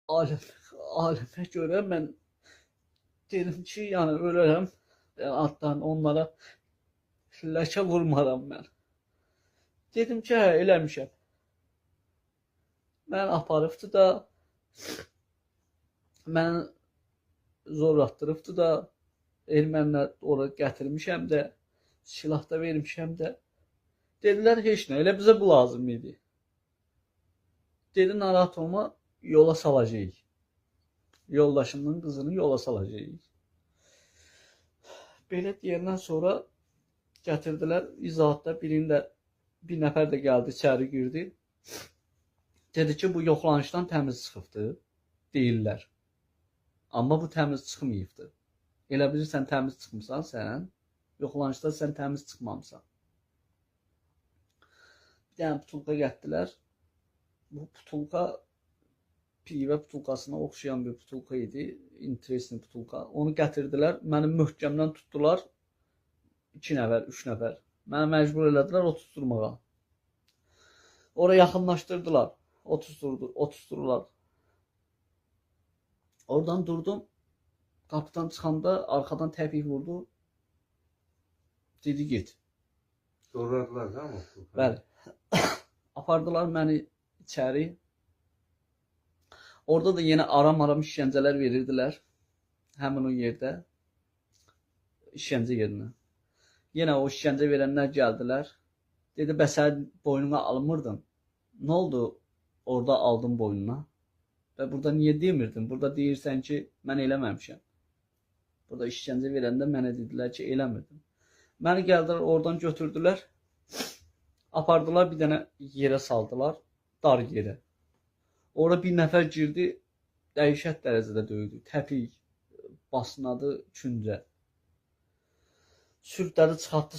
aləmə görə mən dedim ki, yəni ölürəm. Altdan onlara ləkə vurmaram mən. Dedim ki, hə, eləmişəm. Mən aparıbdı da, mən zor atdırıbdı da, ermənilər ora gətirmişəm də, silah da vermişəm də. Dedilər, heç nə, elə bizə bu lazım idi. Dedi, narahat olma, yola salacağıq. Yoldaşımın qızını yola salacağıq. Belə deyəndən sonra gətirdilər, izahatda birində bir nəfər də gəldi, içəri girdi. Dedi ki, bu yoxlanışdan təmiz çıxıbdı, deyirlər. Amma bu təmiz çıxmayıbdı. Elə bilirsən təmiz çıxmısan sən, yoxlanışda sən təmiz çıxmamısan. Bir dənə butulka gətirdilər. Bu butulka pivə butulkasına oxşayan bir butulka idi. Interesting butulka. Onu gətirdilər, məni möhkəmdən tutdular. 2 nəfər, 3 nəfər. Məni məcbur elədilər oturtturmağa. Oraya yaxınlaşdırdılar. Oturtdurdular. Oradan durdum. Qapıdan çıxanda arxadan təpik vurdu. Dedi, get. Zorladılar da mı? Bəli. Apardılar məni içəri. Orada da yenə aram-aram işgəncələr verirdilər. Həmin o yerdə. İşgəncə yerinə. Yenə o işgəncə verənlər gəldilər. Dedi, bəs sən boynuna almırdın. Nə oldu orada aldın boynuna? Və burada niyə demirdin? Burada deyirsən ki, mən eləməmişəm. Burada işgəncə verəndə mənə dedilər ki, eləmirdim. Məni gəldilər, oradan götürdülər. Apardılar, bir dənə yerə saldılar. Dar yerə. Orada bir nəfər girdi, dəhşət dərəcədə döydü. Təpik, basnadı, küncə. Sürtlədi, çıxartdı,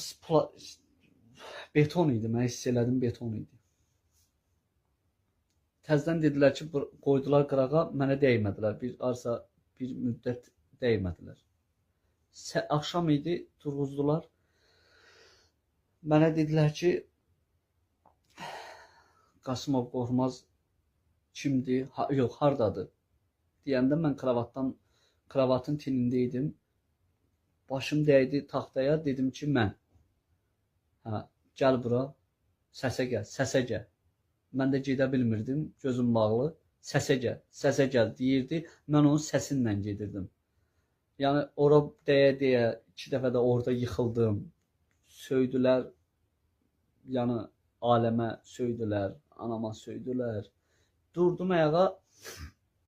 beton idi, mən hiss elədim, beton idi. Təzdən dedilər ki, qoydular qırağa, mənə dəymədilər. Bir müddət dəymədilər. Axşam idi, turğuzdular. Mənə dedilər ki, Qasımov Qorxmaz kimdir? Yox, hardadır? Deyəndə mən kravatın tinində idim. Başım dəydi taxtaya, dedim ki, mən. Hə, gəl bura, səsə gəl. Mən də gedə bilmirdim, gözüm bağlı. Səsə gəl deyirdi. Mən onun səsinlə gedirdim. Yəni, ora deyə-deyə 2 dəfə də orada yıxıldım. Söydülər, yəni aləmə söydülər, anama söydülər. Durdum ayağa,